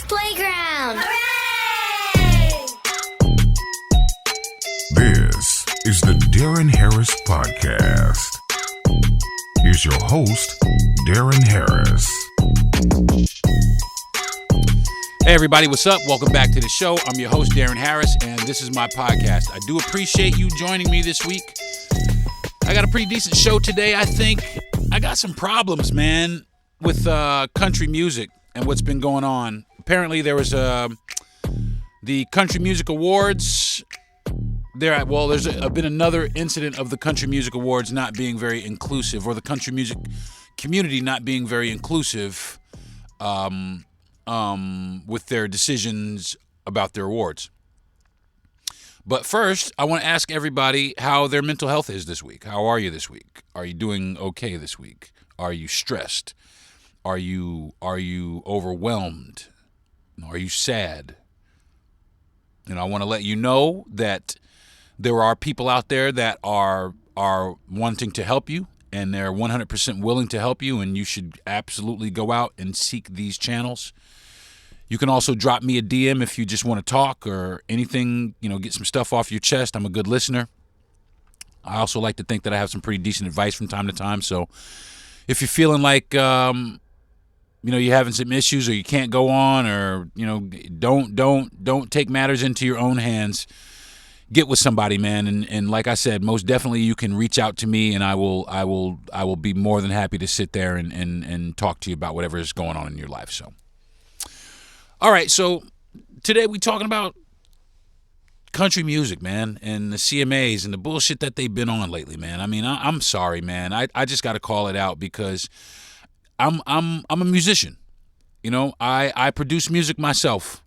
Playground! Hooray! This is the Deron Harris Podcast. Here's your host, Deron Harris. Hey everybody, what's up? Welcome back to the show. I'm your host, Deron Harris, and this is my podcast. I do appreciate you joining me this week. I got a pretty decent show today, I think. I got some problems, man, with country music and what's been going on. Apparently there was the Country Music Awards. There's been another incident of the Country Music Awards not being very inclusive, or the country music community not being very inclusive with their decisions about their awards. But first, I want to ask everybody how their mental health is this week. How are you this week? Are you doing okay this week? Are you stressed? Are you overwhelmed? Are you sad? And I want to let you know that there are people out there that are wanting to help you, and they're 100% willing to help you, and you should absolutely go out and seek these channels. You can also drop me a DM if you just want to talk or anything, get some stuff off your chest. I'm a good listener. I also like to think that I have some pretty decent advice from time to time. So if you're feeling like, you're having some issues, or you can't go on, or, don't take matters into your own hands. Get with somebody, man. And like I said, most definitely you can reach out to me, and I will be more than happy to sit there and talk to you about whatever is going on in your life. So. All right, so today we're talking about country music, man, and the CMAs and the bullshit that they've been on lately, man. I mean, I'm sorry, man. I just got to call it out because I'm a musician. I produce music myself.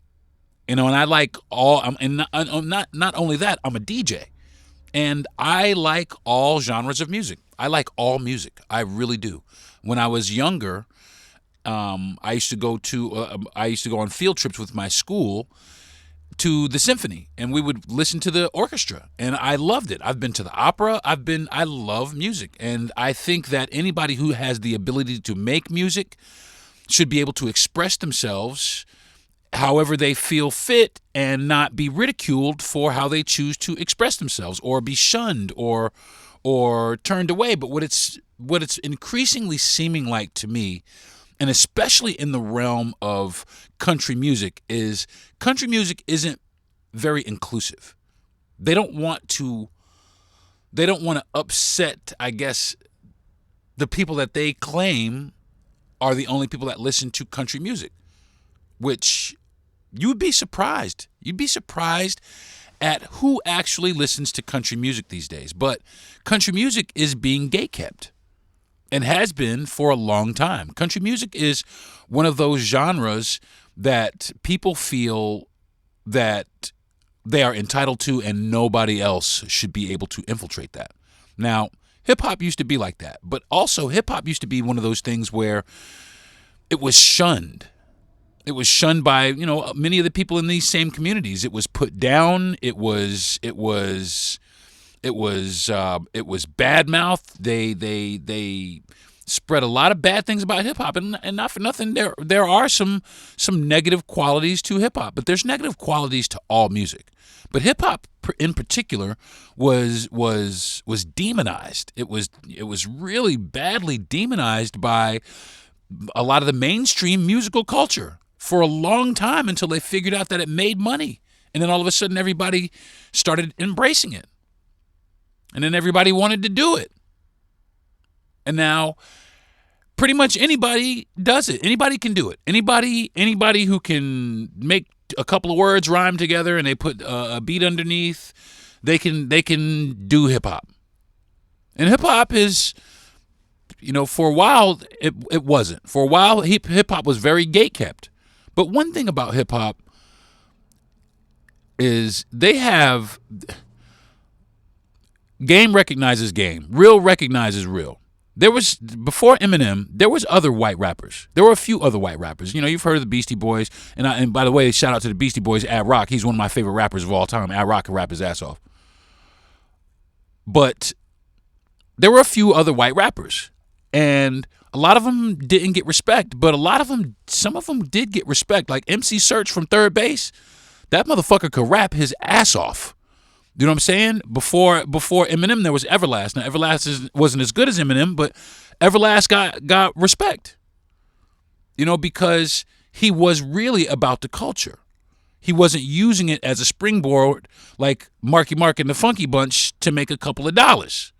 And I like not only that, I'm a DJ, and I like all genres of music. I like all music. I really do. When I was younger, I used to go on field trips with my school to the symphony, and we would listen to the orchestra, and I loved it. I've been to the opera. I love music, and I think that anybody who has the ability to make music should be able to express themselves however they feel fit and not be ridiculed for how they choose to express themselves, or be shunned or turned away. But what it's increasingly seeming like to me, and especially in the realm of country music, is country music isn't very inclusive. They don't want to upset, I guess, the people that they claim are the only people that listen to country music, which you would be surprised. You'd be surprised at who actually listens to country music these days. But country music is being gatekept, and has been for a long time. Country music is one of those genres that people feel that they are entitled to, and nobody else should be able to infiltrate that. Now, hip-hop used to be like that, but also hip-hop used to be one of those things where it was shunned. It was shunned by, many of the people in these same communities. It was put down. It was badmouthed. They spread a lot of bad things about hip hop, and not for nothing. There are some negative qualities to hip hop, but there's negative qualities to all music. But hip hop in particular was demonized. It was really badly demonized by a lot of the mainstream musical culture for a long time, until they figured out that it made money, and then all of a sudden everybody started embracing it. And then everybody wanted to do it. And now pretty much anybody does it. Anybody can do it. Anybody who can make a couple of words rhyme together and they put a beat underneath, they can do hip hop. And hip hop is, for a while it wasn't. For a while hip hop was very gatekept. But one thing about hip hop is they have game recognizes game. Real recognizes real. Before Eminem, there was other white rappers. There were a few other white rappers. You've heard of the Beastie Boys. And by the way, shout out to the Beastie Boys, Ad Rock. He's one of my favorite rappers of all time. Ad Rock can rap his ass off. But there were a few other white rappers. And A lot of them didn't get respect, but some of them did get respect. Like MC Search from Third Base, that motherfucker could rap his ass off. You know what I'm saying? Before Eminem, there was Everlast. Now Everlast wasn't as good as Eminem, but Everlast got respect. You know, because he was really about the culture. He wasn't using it as a springboard like Marky Mark and the Funky Bunch to make a couple of dollars.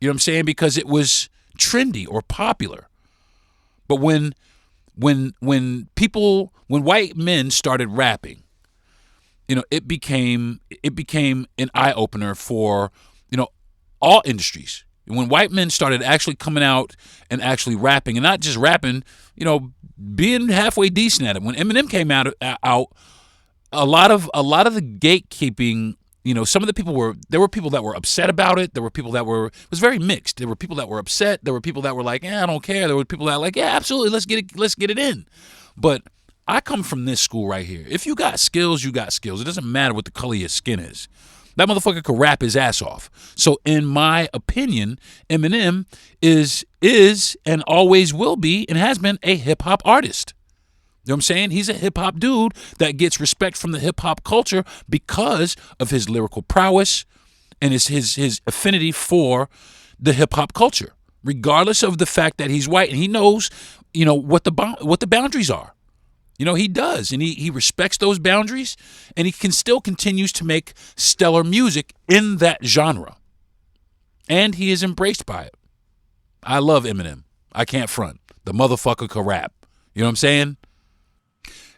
You know what I'm saying? Because it was trendy or popular. But when white men started rapping, you know, it became an eye opener for, you know, all industries. When white men started actually coming out and actually rapping, and not just rapping, you know, being halfway decent at it. When Eminem came out, a lot of the gatekeeping, you know, some of the people there were people that were upset about it. There were people that it was very mixed. There were people that were upset. There were people that were like, I don't care. There were people that were like, yeah, absolutely, let's get it in. But I come from this school right here. If you got skills, you got skills. It doesn't matter what the color of your skin is. That motherfucker could rap his ass off. So in my opinion, Eminem is and always will be and has been a hip-hop artist. You know what I'm saying? He's a hip-hop dude that gets respect from the hip-hop culture because of his lyrical prowess and his affinity for the hip-hop culture, regardless of the fact that he's white. And he knows, you know, what the boundaries are. You know, he does, and he respects those boundaries, and he continues to make stellar music in that genre. And he is embraced by it. I love Eminem. I can't front. The motherfucker can rap. You know what I'm saying?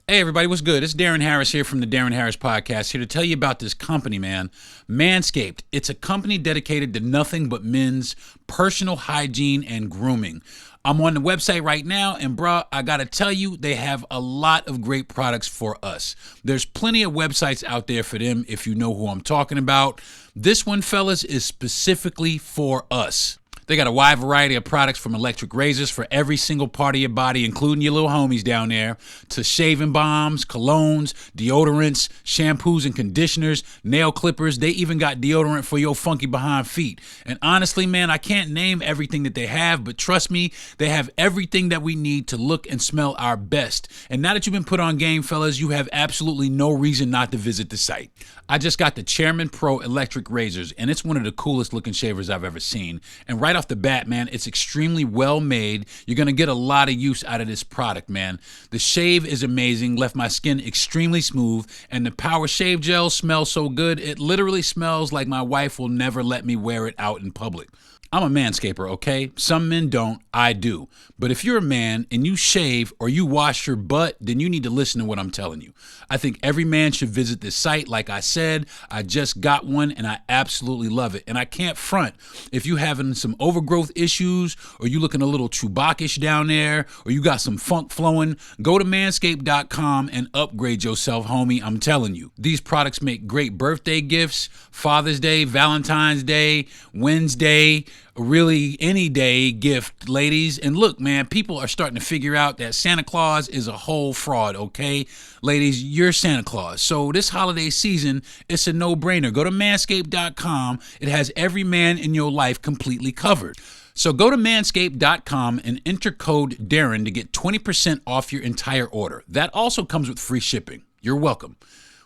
Hey, everybody, what's good? It's Darren Harris here from the Darren Harris Podcast, here to tell you about this company, man. Manscaped. It's a company dedicated to nothing but men's personal hygiene and grooming. I'm on the website right now, and bruh, I gotta tell you, they have a lot of great products for us. There's plenty of websites out there for them if you know who I'm talking about. This one, fellas, is specifically for us. They got a wide variety of products from electric razors for every single part of your body, including your little homies down there, to shaving balms, colognes, deodorants, shampoos and conditioners, nail clippers. They even got deodorant for your funky behind feet. And honestly, man, I can't name everything that they have, but trust me, they have everything that we need to look and smell our best. And now that you've been put on game, fellas, you have absolutely no reason not to visit the site. I just got the Chairman Pro electric razors, and it's one of the coolest looking shavers I've ever seen. And right off the bat, man, it's extremely well made. You're going to get a lot of use out of this product, man. The shave is amazing, left my skin extremely smooth, and the Power Shave Gel smells so good, it literally smells like my wife will never let me wear it out in public. I'm a manscaper, okay? Some men don't, I do. But if you're a man and you shave or you wash your butt, then you need to listen to what I'm telling you. I think every man should visit this site. Like I said, I just got one and I absolutely love it. And I can't front. If you having some overgrowth issues or you looking a little Chewbacca-ish down there or you got some funk flowing, go to manscaped.com and upgrade yourself, homie. I'm telling you. These products make great birthday gifts, Father's Day, Valentine's Day, Wednesday, really any day gift, ladies. And look, man, people are starting to figure out that Santa Claus is a whole fraud, okay? Ladies, you're Santa Claus. So this holiday season, it's a no-brainer. Go to manscaped.com. It has every man in your life completely covered. So go to manscaped.com and enter code Darren to get 20% off your entire order. That also comes with free shipping. You're welcome.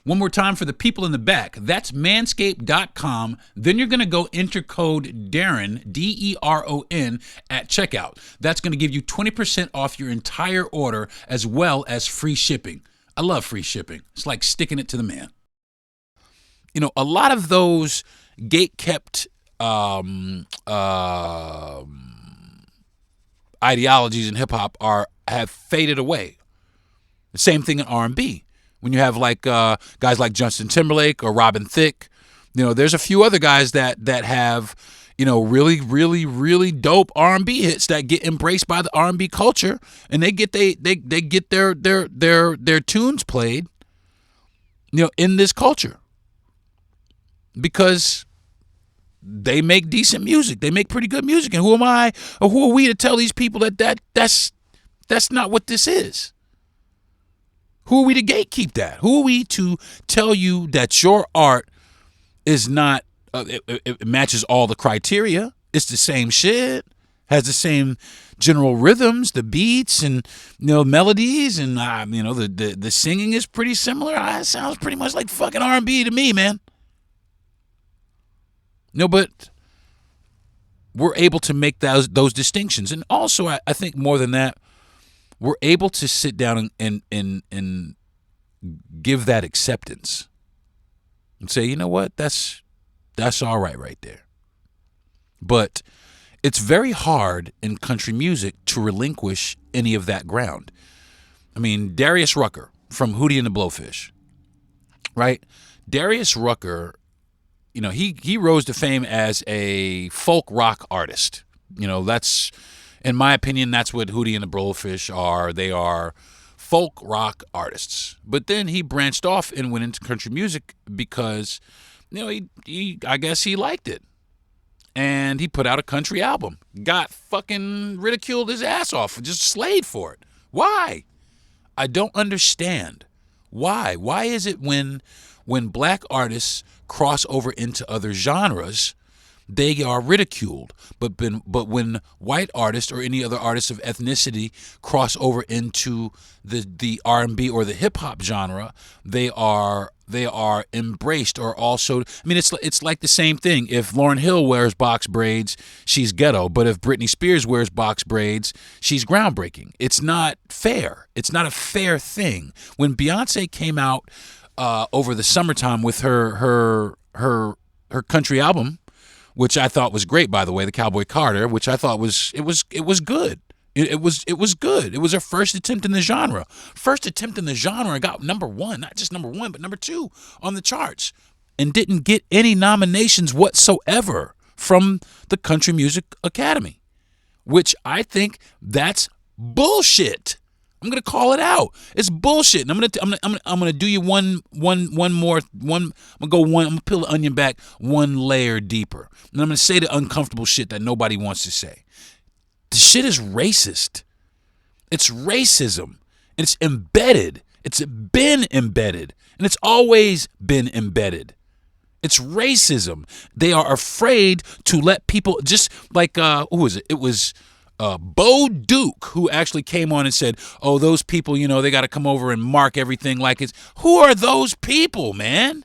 One more time for the people in the back. That's manscaped.com. Then you're going to go enter code Deron, D-E-R-O-N, at checkout. That's going to give you 20% off your entire order as well as free shipping. I love free shipping. It's like sticking it to the man. You know, a lot of those gate-kept ideologies in hip-hop have faded away. The same thing in R&B. When you have like guys like Justin Timberlake or Robin Thicke, you know, there's a few other guys that have, you know, really, really, really dope R&B hits that get embraced by the R&B culture, and they get their tunes played, you know, in this culture because they make decent music. They make pretty good music, and who am I or who are we to tell these people that's not what this is? Who are we to gatekeep that? Who are we to tell you that your art is not, it matches all the criteria? It's the same shit. has the same general rhythms, the beats, and melodies, and the singing is pretty similar. It sounds pretty much like fucking R&B to me, man. But we're able to make those distinctions, and also I think more than that, we're able to sit down and give that acceptance and say, you know what, that's all right there. But it's very hard in country music to relinquish any of that ground. I mean, Darius Rucker from Hootie and the Blowfish, right? Darius Rucker, he rose to fame as a folk rock artist. That's, in my opinion, that's what Hootie and the Blowfish are. They are folk rock artists. But then he branched off and went into country music because, I guess he liked it. And he put out a country album. Got fucking ridiculed his ass off. Just slayed for it. Why? I don't understand. Why? Why is it when black artists cross over into other genres, they are ridiculed? But when white artists or any other artists of ethnicity cross over into the R&B or the hip hop genre, they are embraced. Or also, I mean, it's like the same thing. If Lauryn Hill wears box braids, she's ghetto. But if Britney Spears wears box braids, she's groundbreaking. It's not fair. It's not a fair thing. When Beyonce came out over the summertime with her country album, which I thought was great, by the way, the Cowboy Carter, which I thought was good. It was good. It was her first attempt in the genre. Got number one, not just number one, but number two on the charts, and didn't get any nominations whatsoever from the Country Music Academy, which I think that's bullshit. I'm gonna call it out. It's bullshit. And I'm gonna do you one more. I'm gonna peel the onion back one layer deeper, and I'm gonna say the uncomfortable shit that nobody wants to say. The shit is racist. It's racism. It's embedded. It's been embedded, and it's always been embedded. It's racism. They are afraid to let people, just like who was it? It was Bo Duke, who actually came on and said, "Oh, those people, they got to come over and mark everything like it's." Who are those people, man?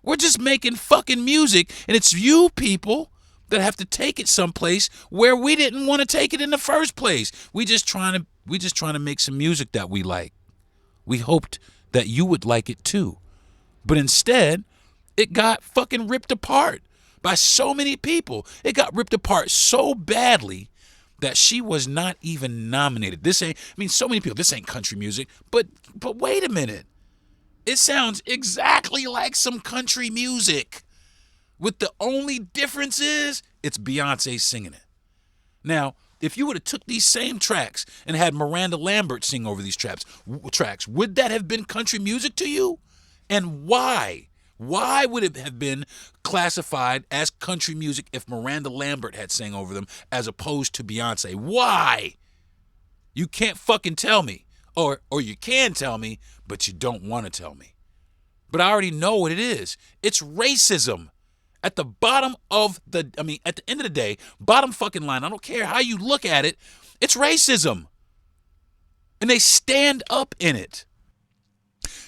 We're just making fucking music, and it's you people that have to take it someplace where we didn't want to take it in the first place. We just trying to make some music that we like. We hoped that you would like it too, but instead, it got fucking ripped apart by so many people. It got ripped apart so badly that she was not even nominated. So many people, this ain't country music, but wait a minute. It sounds exactly like some country music, with the only difference is it's Beyonce singing it. Now, if you would have took these same tracks and had Miranda Lambert sing over these tracks, would that have been country music to you? And why? Why would it have been classified as country music if Miranda Lambert had sang over them as opposed to Beyonce? Why? You can't fucking tell me. Or you can tell me, but you don't want to tell me. But I already know what it is. It's racism. At the at the end of the day, bottom fucking line, I don't care how you look at it, it's racism. And they stand up in it.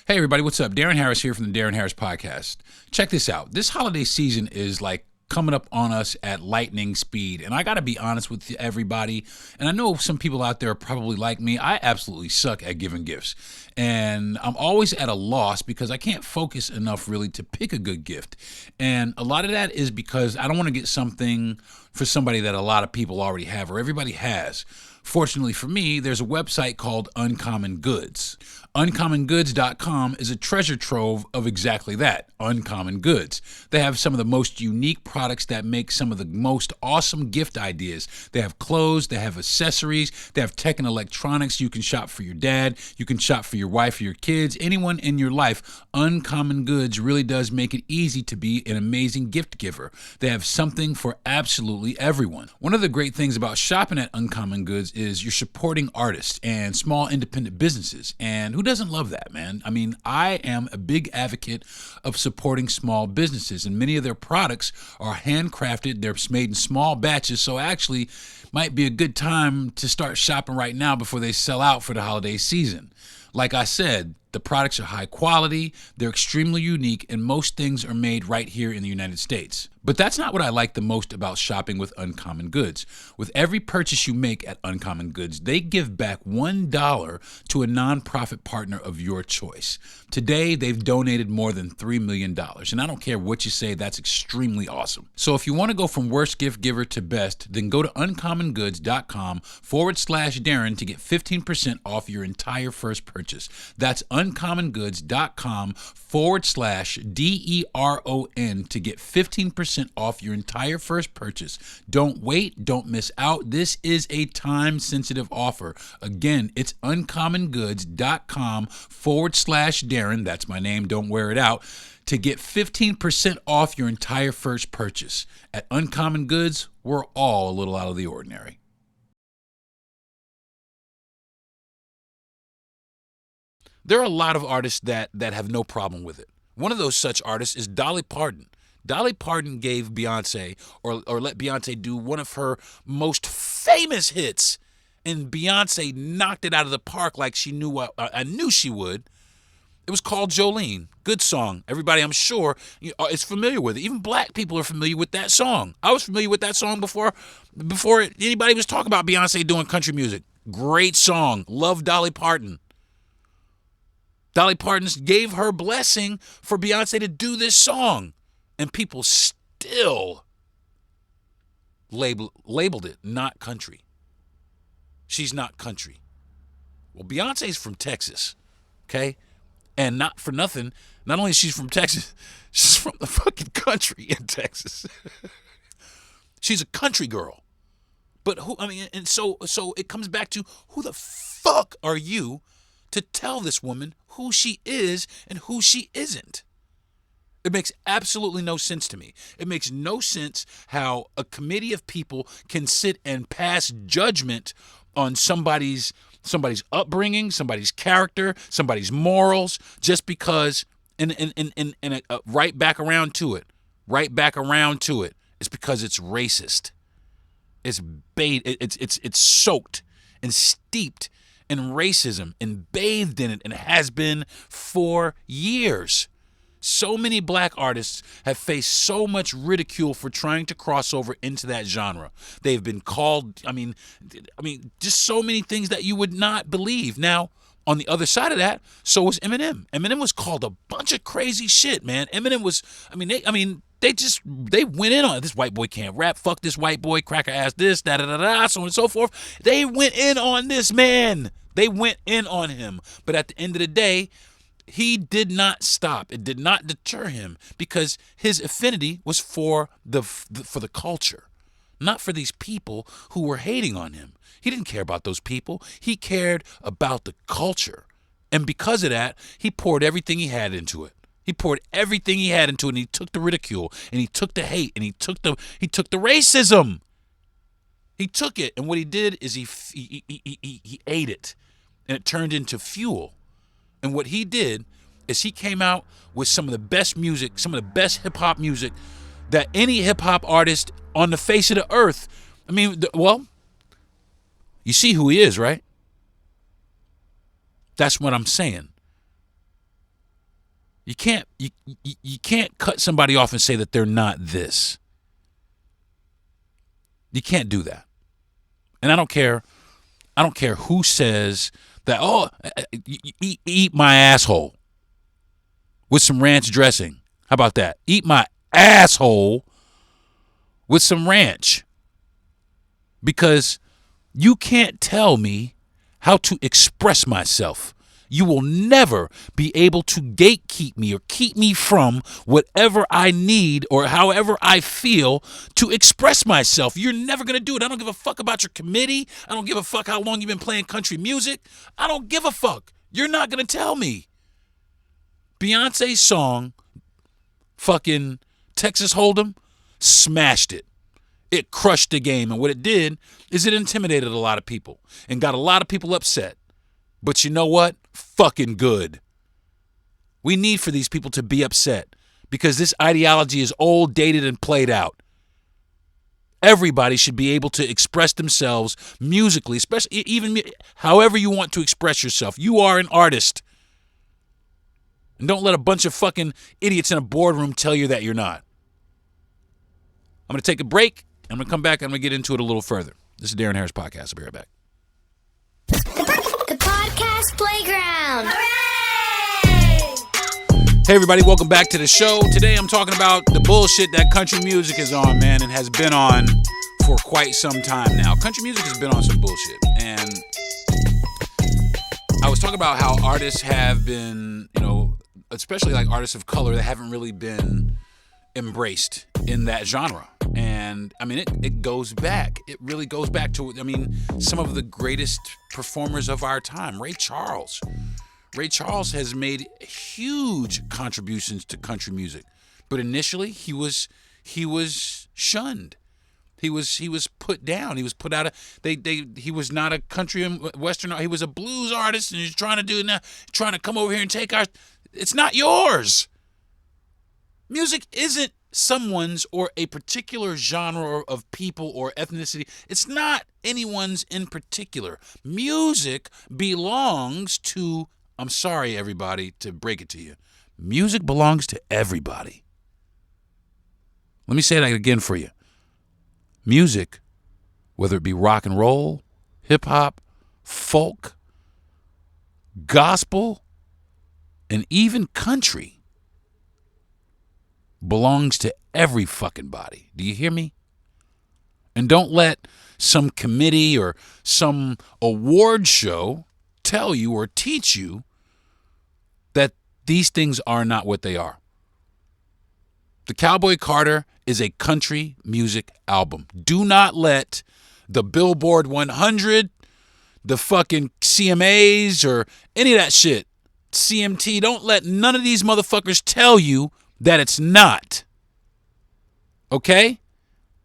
Hey everybody, what's up? Deron Harris here from the Deron Harris Podcast. Check this out. This holiday season is like coming up on us at lightning speed. And I got to be honest with everybody. And I know some people out there are probably like me. I absolutely suck at giving gifts. And I'm always at a loss because I can't focus enough really to pick a good gift. And a lot of that is because I don't want to get something for somebody that a lot of people already have or everybody has. Fortunately for me, there's a website called Uncommon Goods. UncommonGoods.com is a treasure trove of exactly that, uncommon goods. They have some of the most unique products that make some of the most awesome gift ideas. They have clothes, they have accessories, they have tech and electronics. You can shop for your dad, you can shop for your wife or your kids, anyone in your life. Uncommon Goods really does make it easy to be an amazing gift giver. They have something for absolutely everyone. One of the great things about shopping at Uncommon Goods is you're supporting artists and small independent businesses. And who doesn't love that, man? I mean, I am a big advocate of supporting small businesses, and many of their products are handcrafted. They're made in small batches. So actually, Might be a good time to start shopping right now before they sell out for the holiday season. Like I said, the products are high quality, they're extremely unique, and most things are made right here in the United States. But that's not what I like the most about shopping with Uncommon Goods. With every purchase you make at Uncommon Goods, they give back $1 to a nonprofit partner of your choice. Today, they've donated more than $3 million, and I don't care what you say, that's extremely awesome. So if you want to go from worst gift giver to best, then go to uncommongoods.com/Deron to get 15% off your entire first purchase. That's uncommongoods.com/DERON to get 15% off your entire first purchase. Don't wait, don't miss out. This is a time-sensitive offer. Again, it's uncommongoods.com/Deron. That's my name, don't wear it out. To get 15% off your entire first purchase. At Uncommon Goods, we're all a little out of the ordinary. There are a lot of artists that have no problem with it. One of those such artists is Dolly Parton. Dolly Parton gave Beyonce, or let Beyonce do one of her most famous hits, and Beyonce knocked it out of the park like she knew. I knew she would. It was called Jolene. Good song. Everybody, I'm sure, is familiar with it. Even black people are familiar with that song. I was familiar with that song before anybody was talking about Beyonce doing country music. Great song. Love Dolly Parton. Dolly Parton gave her blessing for Beyonce to do this song. And people still labeled it not country. She's not country. Well, Beyonce's from Texas, okay? And not for nothing, not only is she from Texas, she's from the fucking country in Texas. She's a country girl. But so it comes back to, who the fuck are you to tell this woman who she is and who she isn't? It makes absolutely no sense to me. It makes no sense how a committee of people can sit and pass judgment on somebody's upbringing, somebody's character, somebody's morals, just because, right back around to it. It's because it's racist. It's soaked and steeped in racism and bathed in it, and has been for years. So many black artists have faced so much ridicule for trying to cross over into that genre. They've been called, just so many things that you would not believe. Now, on the other side of that, so was Eminem. Eminem was called a bunch of crazy shit, man. Eminem was, they went in on it. This white boy can't rap. Fuck this white boy. Cracker ass this, so on and so forth. They went in on this man. They went in on him. But at the end of the day, he did not stop. It did not deter him, because his affinity was for the culture, not for these people who were hating on him. He didn't care about those people. He cared about the culture. And because of that, he poured everything he had into it. And he took the ridicule, and he took the hate, and he took the racism. He took it, and what he did is he ate it, and it turned into fuel. And what he did is he came out with some of the best music, some of the best hip-hop music that any hip-hop artist on the face of the earth. You see who he is, right? That's what I'm saying. You can't cut somebody off and say that they're not this. You can't do that. And I don't care who says that, eat my asshole with some ranch dressing. How about that? Eat my asshole with some ranch. Because you can't tell me how to express myself. You will never be able to gatekeep me or keep me from whatever I need or however I feel to express myself. You're never going to do it. I don't give a fuck about your committee. I don't give a fuck how long you've been playing country music. I don't give a fuck. You're not going to tell me. Beyonce's song, fucking Texas Hold'em, smashed it. It crushed the game. And what it did is it intimidated a lot of people and got a lot of people upset. But you know what? Fucking good. We need for these people to be upset because this ideology is old, dated, and played out. Everybody should be able to express themselves musically, especially even however you want to express yourself. You are an artist. And don't let a bunch of fucking idiots in a boardroom tell you that you're not. I'm going to take a break. I'm going to come back and I'm going to get into it a little further. This is Darren Harris Podcast. I'll be right back. The podcast playground. Hooray! Hey, everybody. Welcome back to the show. Today I'm talking about the bullshit that country music is on, man, and has been on for quite some time now. Country music has been on some bullshit. And I was talking about how artists have been, especially like artists of color that haven't really been embraced in that genre. And I mean, it goes back. It really goes back to, some of the greatest performers of our time. Ray Charles. Ray Charles has made huge contributions to country music. But initially he was shunned. He was put down. He was put out of he was not a country and western. He was a blues artist, and he's trying to come over here and take our. It's not yours. Music isn't someone's or a particular genre of people or ethnicity. It's not anyone's in particular. Music belongs to, I'm sorry, everybody, to break it to you. Music belongs to everybody. Let me say that again for you. Music, whether it be rock and roll, hip hop, folk, gospel, and even country, belongs to every fucking body. Do you hear me? And don't let some committee or some award show tell you or teach you that these things are not what they are. The Cowboy Carter is a country music album. Do not let the Billboard 100, the fucking CMAs, or any of that shit, CMT, don't let none of these motherfuckers tell you that it's not. Okay?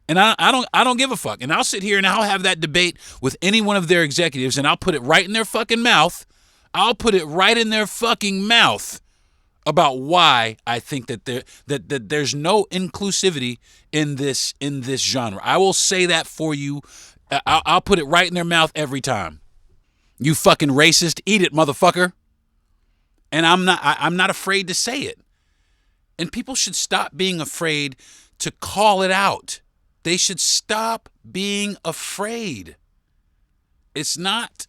And I don't give a fuck. And I'll sit here and I'll have that debate with any one of their executives, and I'll put it right in their fucking mouth. I'll put it right in their fucking mouth about why I think that there's no inclusivity in this genre. I will say that for you. I'll put it right in their mouth every time. You fucking racist, eat it, motherfucker. And I'm not afraid to say it. And people should stop being afraid to call it out. They should stop being afraid. It's not.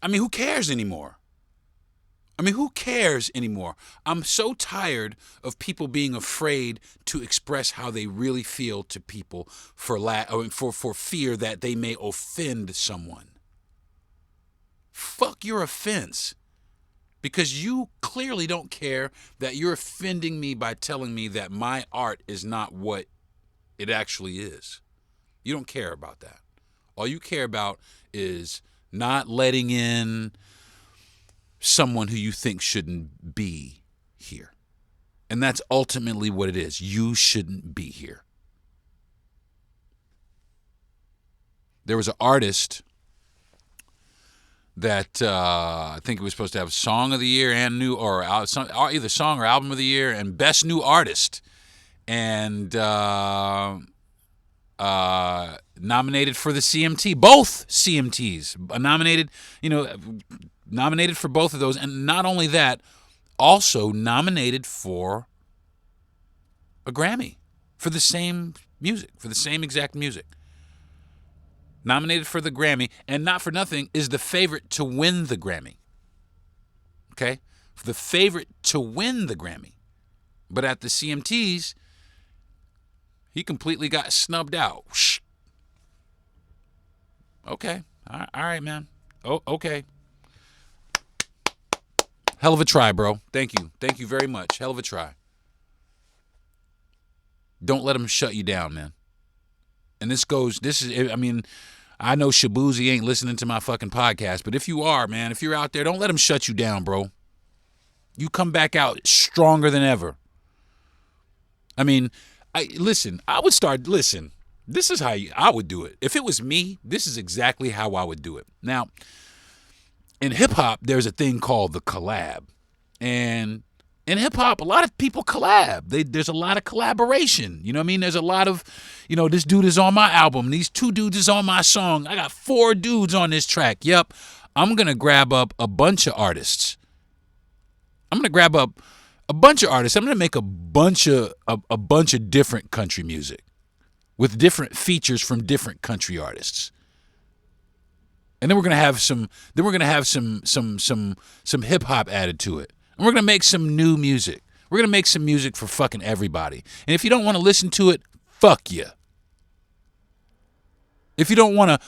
Who cares anymore? Who cares anymore? I'm so tired of people being afraid to express how they really feel to people for fear that they may offend someone. Fuck your offense. Because you clearly don't care that you're offending me by telling me that my art is not what it actually is. You don't care about that. All you care about is not letting in someone who you think shouldn't be here. And that's ultimately what it is. You shouldn't be here. There was an artist that I think it was supposed to have Song of the Year and either Song or Album of the Year and Best New Artist, and nominated for the CMT. Both CMTs nominated for both of those, and not only that, also nominated for a Grammy for the same music, for the same exact music. Nominated for the Grammy, and not for nothing, is the favorite to win the Grammy. Okay? The favorite to win the Grammy. But at the CMTs, he completely got snubbed out. Okay. All right, man. Oh, okay. Hell of a try, bro. Thank you. Thank you very much. Hell of a try. Don't let them shut you down, man. And I know Shabuzi ain't listening to my fucking podcast, but if you are, man, if you're out there, don't let them shut you down, bro. You come back out stronger than ever. Listen, this is how I would do it. If it was me, this is exactly how I would do it. Now, in hip hop, there's a thing called the collab. And In hip hop, a lot of people collab. There's a lot of collaboration. You know what I mean? There's a lot of, this dude is on my album. These 2 dudes is on my song. I got 4 dudes on this track. Yep. I'm going to grab up a bunch of artists. I'm going to grab up a bunch of artists. I'm going to make a bunch of different country music with different features from different country artists. And then we're going to have some hip hop added to it. And we're going to make some new music. We're going to make some music for fucking everybody. And if you don't want to listen to it, fuck you. If you don't want to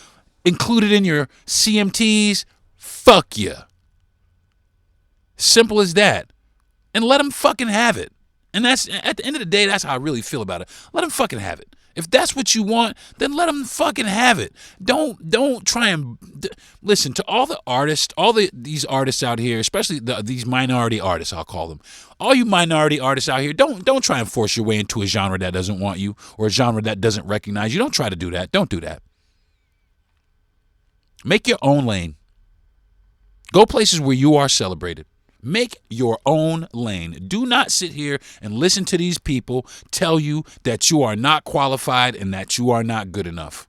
include it in your CMTs, fuck you. Simple as that. And let them fucking have it. And that's, at the end of the day, that's how I really feel about it. Let them fucking have it. If that's what you want, then let them fucking have it. Don't try and listen to all the artists, these artists out here, especially these minority artists, I'll call them. All you minority artists out here, don't try and force your way into a genre that doesn't want you or a genre that doesn't recognize you. Don't try to do that. Don't do that. Make your own lane. Go places where you are celebrated. Make your own lane. Do not sit here and listen to these people tell you that you are not qualified and that you are not good enough.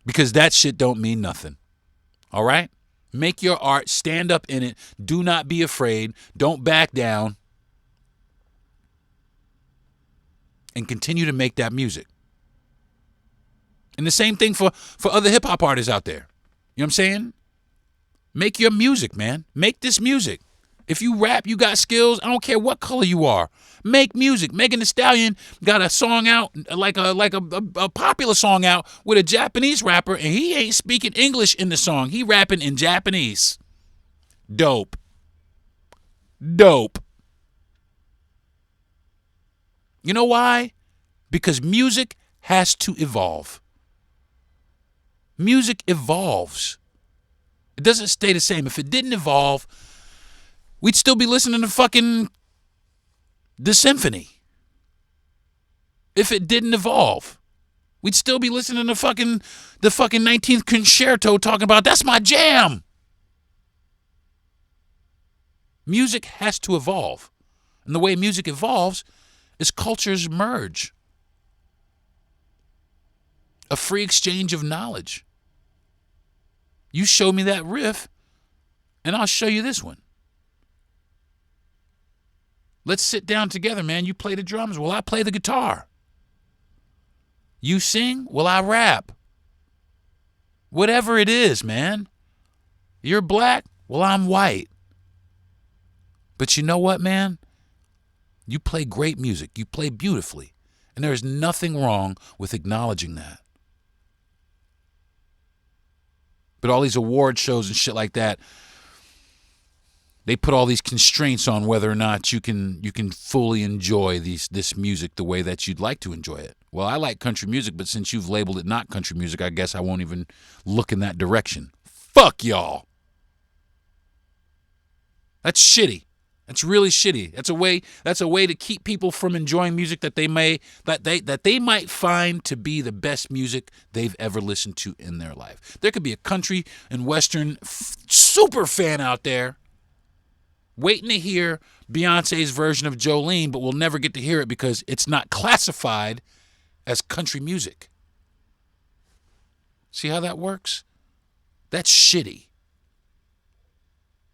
Because that shit don't mean nothing. All right? Make your art. Stand up in it. Do not be afraid. Don't back down. And continue to make that music. And the same thing for other hip-hop artists out there. You know what I'm saying? Make your music, man. Make this music. If you rap, you got skills, I don't care what color you are. Make music. Megan Thee Stallion got a song out, like a popular song out with a Japanese rapper, and he ain't speaking English in the song. He rapping in Japanese. Dope. Dope. You know why? Because music has to evolve. Music evolves. It doesn't stay the same. If it didn't evolve, we'd still be listening to fucking the symphony. If it didn't evolve, we'd still be listening to the fucking 19th concerto talking about, that's my jam. Music has to evolve. And the way music evolves is cultures merge. A free exchange of knowledge. You show me that riff, and I'll show you this one. Let's sit down together, man. You play the drums, well, I play the guitar. You sing, well, I rap. Whatever it is, man. You're black, well, I'm white. But you know what, man? You play great music. You play beautifully. And there is nothing wrong with acknowledging that. But all these award shows and shit like that, they put all these constraints on whether or not you can fully enjoy this music the way that you'd like to enjoy it. Well, I like country music, but since you've labeled it not country music, I guess I won't even look in that direction. Fuck y'all. That's shitty. That's really shitty. That's a way to keep people from enjoying music that they might find to be the best music they've ever listened to in their life. There could be a country and western super fan out there waiting to hear Beyonce's version of Jolene, but will never get to hear it because it's not classified as country music. See how that works? That's shitty,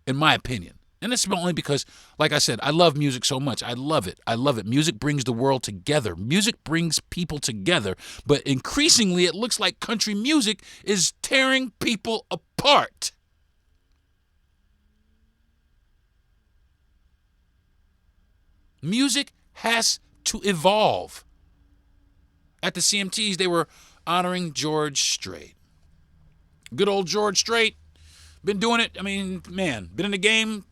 in my opinion. And it's only because, like I said, I love music so much. I love it. I love it. Music brings the world together. Music brings people together. But increasingly, it looks like country music is tearing people apart. Music has to evolve. At the CMTs, they were honoring George Strait. Good old George Strait. Been doing it. I mean, man, been in the game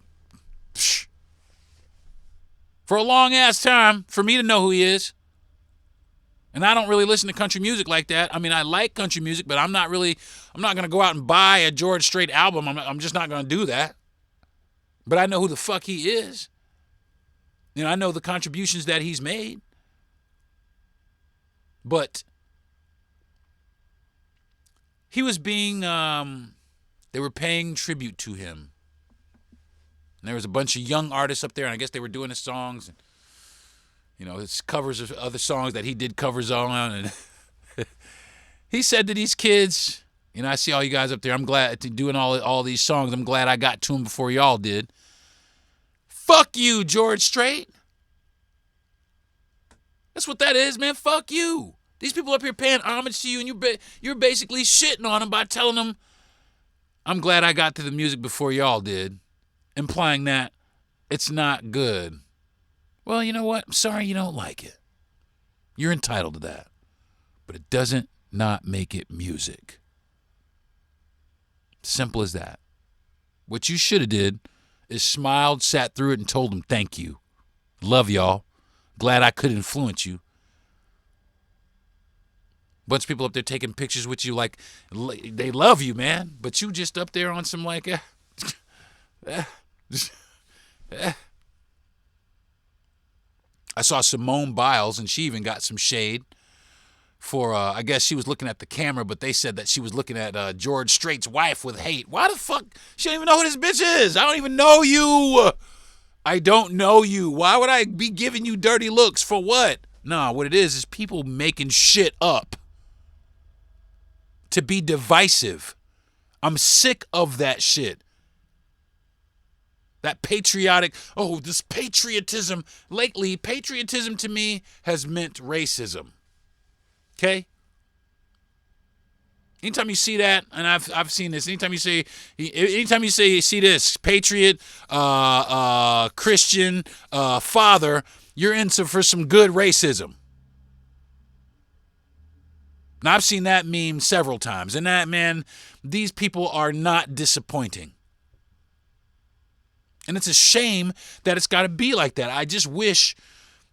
for a long ass time for me to know who he is. And I don't really listen to country music like that. I mean, I like country music, but I'm not going to go out and buy a George Strait album. I'm just not going to do that. But I know who the fuck he is. You know, I know the contributions that he's made. But he was being, they were paying tribute to him. And there was a bunch of young artists up there, and I guess they were doing his songs. And, it's covers of other songs that he did covers on. And he said to these kids, I see all you guys up there. I'm glad doing all these songs. I'm glad I got to them before y'all did. Fuck you, George Strait. That's what that is, man. Fuck you. These people up here paying homage to you, and you're basically shitting on them by telling them, I'm glad I got to the music before y'all did, implying that it's not good. Well, you know what? I'm sorry you don't like it. You're entitled to that. But it doesn't not make it music. Simple as that. What you should have did is smiled, sat through it, and told them thank you. Love y'all. Glad I could influence you. Bunch of people up there taking pictures with you like they love you, man. But you just up there on some like, I saw Simone Biles, and she even got some shade for, I guess she was looking at the camera, but they said that she was looking at George Strait's wife with hate. Why the fuck? She don't even know who this bitch is. I don't even know you. I don't know you. Why would I be giving you dirty looks? For what? No, what it is people making shit up to be divisive. I'm sick of that shit. That patriotic, this patriotism. Lately, patriotism to me has meant racism. Okay? Anytime you see that, and I've seen this, anytime you see this, patriot, Christian, father, you're in for some good racism. Now, I've seen that meme several times, and that, man, these people are not disappointing. And it's a shame that it's got to be like that. I just wish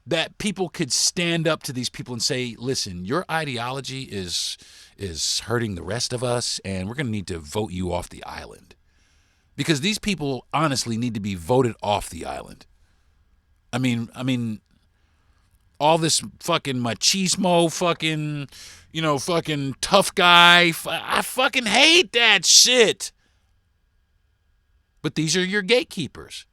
that people could stand up to these people and say, listen, your ideology is hurting the rest of us, and we're going to need to vote you off the island. Because these people honestly need to be voted off the island. I mean, all this fucking machismo, fucking tough guy. I fucking hate that shit. But these are your gatekeepers.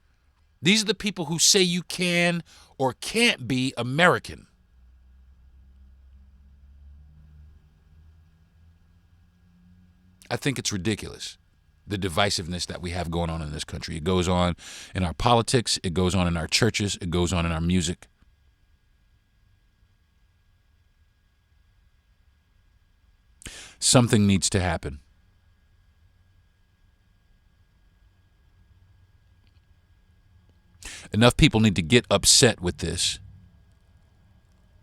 These are the people who say you can or can't be American. I think it's ridiculous, the divisiveness that we have going on in this country. It goes on in our politics. It goes on in our churches. It goes on in our music. Something needs to happen. Enough people need to get upset with this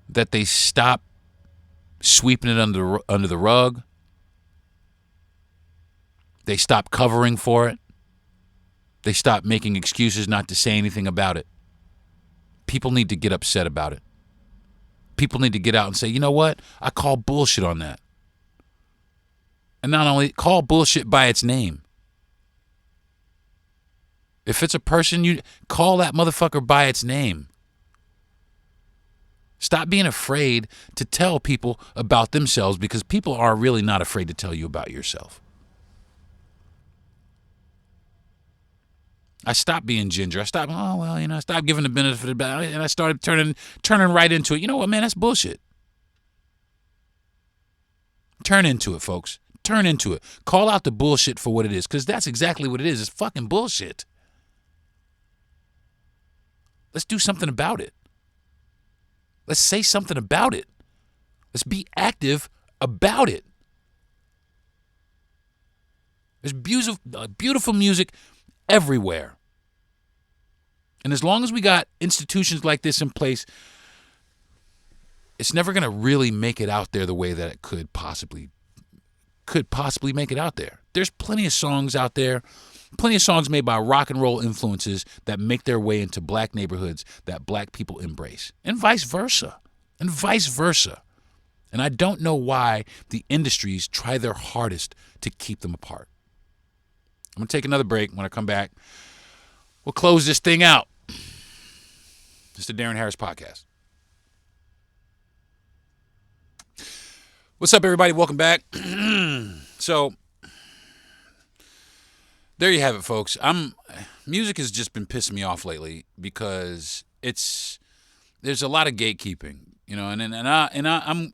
that they stop sweeping it under the rug. They stop covering for it. They stop making excuses not to say anything about it. People need to get upset about it. People need to get out and say, you know what? I call bullshit on that. And not only call bullshit by its name. If it's a person, you call that motherfucker by its name. Stop being afraid to tell people about themselves, because people are really not afraid to tell you about yourself. I stopped being ginger. I stopped, I stopped giving the benefit of the doubt, and I started turning right into it. You know what, man? That's bullshit. Turn into it, folks. Turn into it. Call out the bullshit for what it is, because that's exactly what it is. It's fucking bullshit. Let's do something about it. Let's say something about it. Let's be active about it. There's beautiful music everywhere. And as long as we got institutions like this in place, it's never going to really make it out there the way that it could possibly make it out there. There's plenty of songs out there, plenty of songs made by rock and roll influences that make their way into black neighborhoods that black people embrace, and vice versa. And I don't know why the industries try their hardest to keep them apart. I'm going to take another break. When I come back, we'll close this thing out. It's the Deron Harris Podcast. What's up, everybody? Welcome back. So, there you have it, folks. music has just been pissing me off lately because there's a lot of gatekeeping, I'm.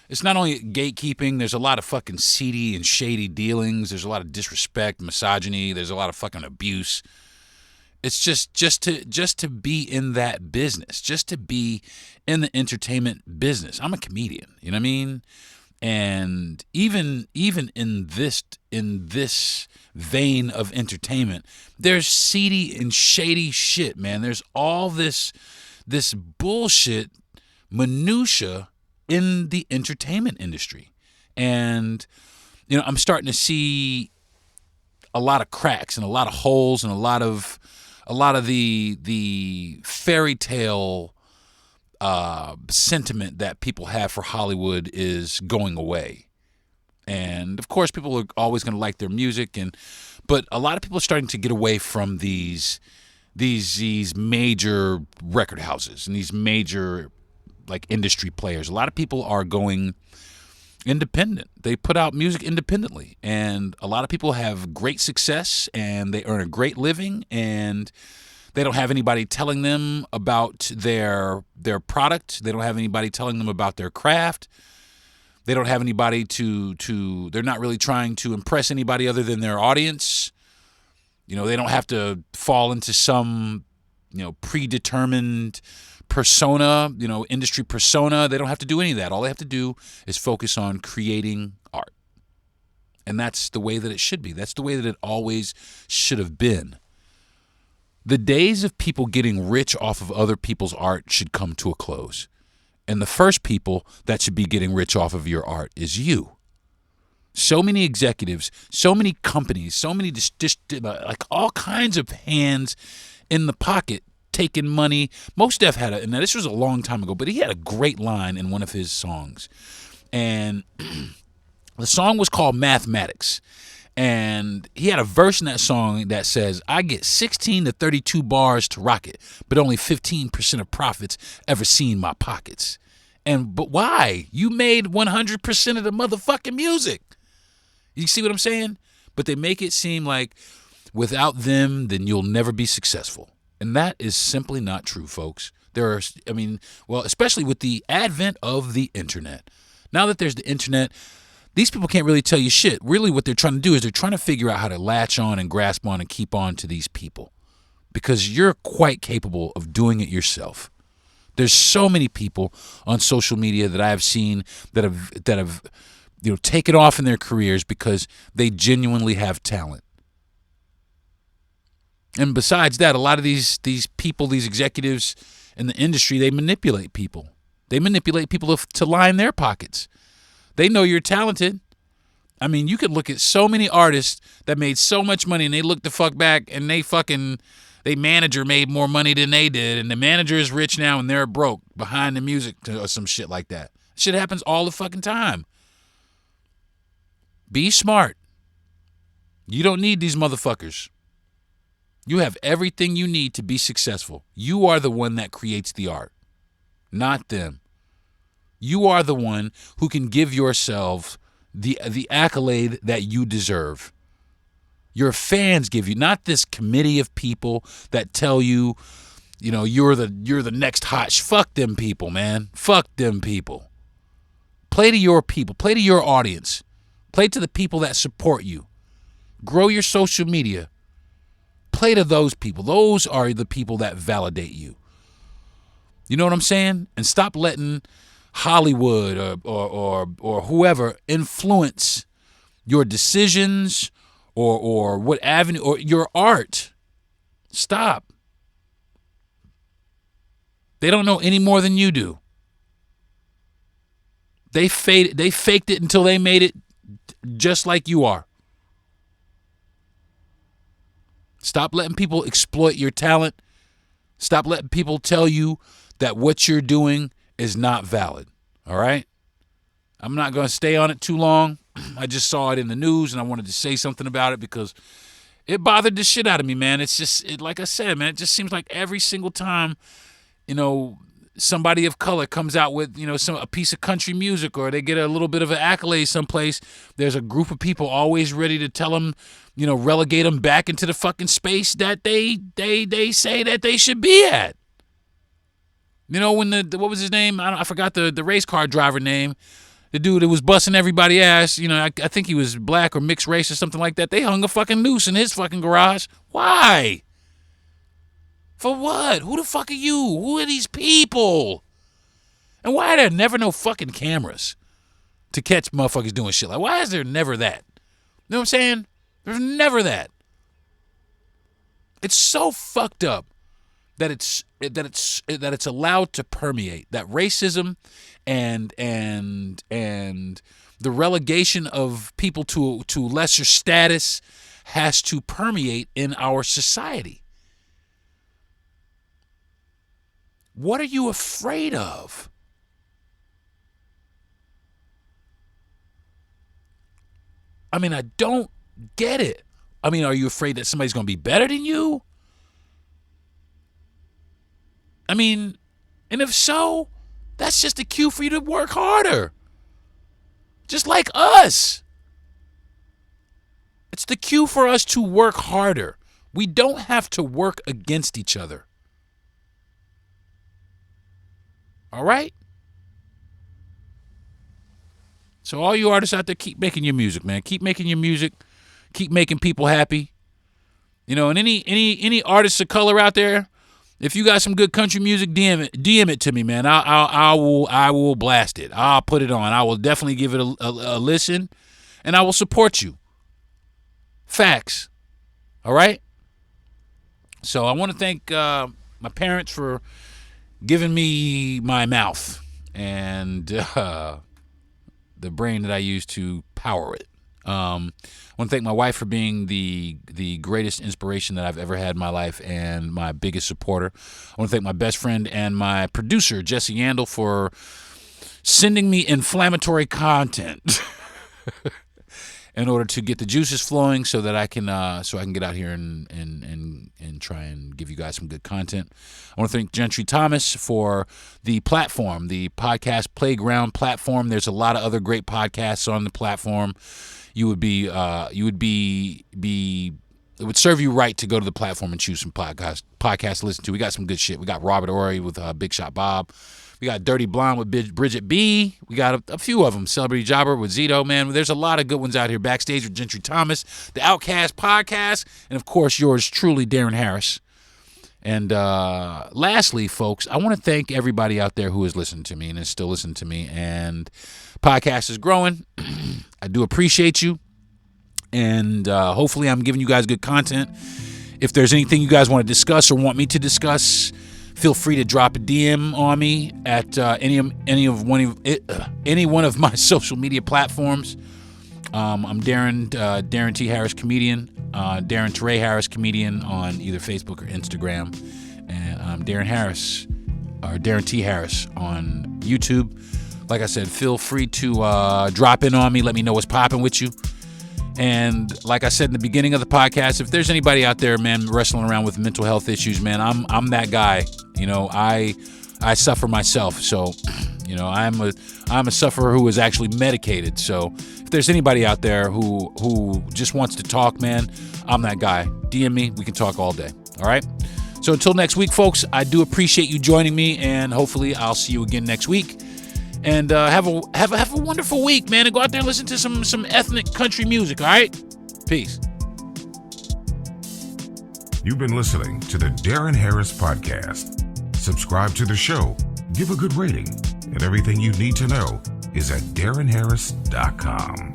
It's not only gatekeeping. There's a lot of fucking seedy and shady dealings. There's a lot of disrespect, misogyny. There's a lot of fucking abuse. It's just to be in that business, just to be in the entertainment business. I'm a comedian, you know what I mean? And even in this vein of entertainment, there's seedy and shady shit, man. There's all this bullshit minutia in the entertainment industry. And I'm starting to see a lot of cracks and a lot of holes and a lot of the fairy tale sentiment that people have for Hollywood is going away. And of course, people are always going to like their music, but a lot of people are starting to get away from these major record houses and these major like industry players. A lot of people are going independent. They put out music independently, and a lot of people have great success and they earn a great living, and they don't have anybody telling them about their product. They don't have anybody telling them about their craft. They don't have anybody they're not really trying to impress anybody other than their audience. They don't have to fall into some, predetermined persona, industry persona. They don't have to do any of that. All they have to do is focus on creating art. And that's the way that it should be. That's the way that it always should have been. The days of people getting rich off of other people's art should come to a close. And the first people that should be getting rich off of your art is you. So many executives, so many companies, so many like all kinds of hands in the pocket taking money. Mos Def had now this was a long time ago, but he had a great line in one of his songs. And the song was called Mathematics. And he had a verse in that song that says, I get 16 to 32 bars to rock it, but only 15% of profits ever seen my pockets. But why? You made 100% of the motherfucking music. You see what I'm saying? But they make it seem like without them, then you'll never be successful. And that is simply not true, folks. Especially with the advent of the internet. Now that there's the internet, these people can't really tell you shit. Really what they're trying to do is they're trying to figure out how to latch on and grasp on and keep on to these people. Because you're quite capable of doing it yourself. There's so many people on social media that I have seen that have taken off in their careers because they genuinely have talent. And besides that, a lot of these people, these executives in the industry, they manipulate people. They manipulate people to line their pockets. They know you're talented. I mean, you could look at so many artists that made so much money and they look the fuck back and they manager made more money than they did, and the manager is rich now and they're broke behind the music or some shit like that. Shit happens all the fucking time. Be smart. You don't need these motherfuckers. You have everything you need to be successful. You are the one that creates the art, not them. You are the one who can give yourself the accolade that you deserve. Your fans give you, not this committee of people that tell you, you're the next hot. Fuck them people, man. Fuck them people. Play to your people. Play to your audience. Play to the people that support you. Grow your social media. Play to those people. Those are the people that validate you. You know what I'm saying? And stop letting Hollywood or whoever influence your decisions or what avenue or your art. Stop. They don't know any more than you do. They faked it until they made it just like you are. Stop letting people exploit your talent. Stop letting people tell you that what you're doing is not valid. All right? I'm not going to stay on it too long. I just saw it in the news and I wanted to say something about it because it bothered the shit out of me, man. It's just, like I said, man, it just seems like every single time, somebody of color comes out with, a piece of country music, or they get a little bit of an accolade someplace, there's a group of people always ready to tell them, relegate them back into the fucking space that they say that they should be at. When what was his name? I forgot the race car driver name. The dude that was busting everybody ass, I think he was black or mixed race or something like that. They hung a fucking noose in his fucking garage. Why? For what? Who the fuck are you? Who are these people? And why are there never no fucking cameras to catch motherfuckers doing shit? Like, why is there never that? You know what I'm saying? There's never that. It's so fucked up that it's allowed to permeate, that racism and the relegation of people to lesser status has to permeate in our society. What are you afraid of? I mean, I don't get it. I mean, are you afraid that somebody's going to be better than you? I mean, and if so, that's just a cue for you to work harder. Just like us. It's the cue for us to work harder. We don't have to work against each other. All right? So all you artists out there, keep making your music, man. Keep making your music. Keep making people happy. And any artists of color out there, if you got some good country music, DM it to me, man. I will blast it. I'll put it on. I will definitely give it a listen, and I will support you. Facts. All right? So I want to thank my parents for giving me my mouth and the brain that I use to power it. I want to thank my wife for being the greatest inspiration that I've ever had in my life and my biggest supporter. I want to thank my best friend and my producer, Jesse Yandel, for sending me inflammatory content in order to get the juices flowing so that I can get out here and try and give you guys some good content. I want to thank Gentry Thomas for the platform, the Podcast Playground platform. There's a lot of other great podcasts on the platform. It would serve you right to go to the platform and choose some podcasts to listen to. We got some good shit. We got Robert Ory with Big Shot Bob. We got Dirty Blonde with Bridget B. We got a few of them. Celebrity Jobber with Zito, man. There's a lot of good ones out here. Backstage with Gentry Thomas, the Outcast Podcast, and of course yours truly, Darren Harris. And lastly, folks, I want to thank everybody out there who has listened to me and is still listening to me. And podcast is growing. I do appreciate you. And hopefully I'm giving you guys good content. If there's anything you guys want to discuss or want me to discuss, feel free to drop a DM on me at any one of my social media platforms. I'm Darren T. Harris Comedian, Darren Teray Harris Comedian on either Facebook or Instagram. And I'm Darren Harris, or Darren T. Harris on YouTube. Like I said, feel free to drop in on me. Let me know what's popping with you. And like I said in the beginning of the podcast, if there's anybody out there, man, wrestling around with mental health issues, man, I'm that guy. I suffer myself. So, I'm a sufferer who is actually medicated. So if there's anybody out there who just wants to talk, man, I'm that guy. DM me. We can talk all day. All right. So until next week, folks, I do appreciate you joining me, and hopefully I'll see you again next week. And have a wonderful week, man. And go out there and listen to some ethnic country music, all right? Peace. You've been listening to the Darren Harris Podcast. Subscribe to the show, give a good rating, and everything you need to know is at DarrenHarris.com.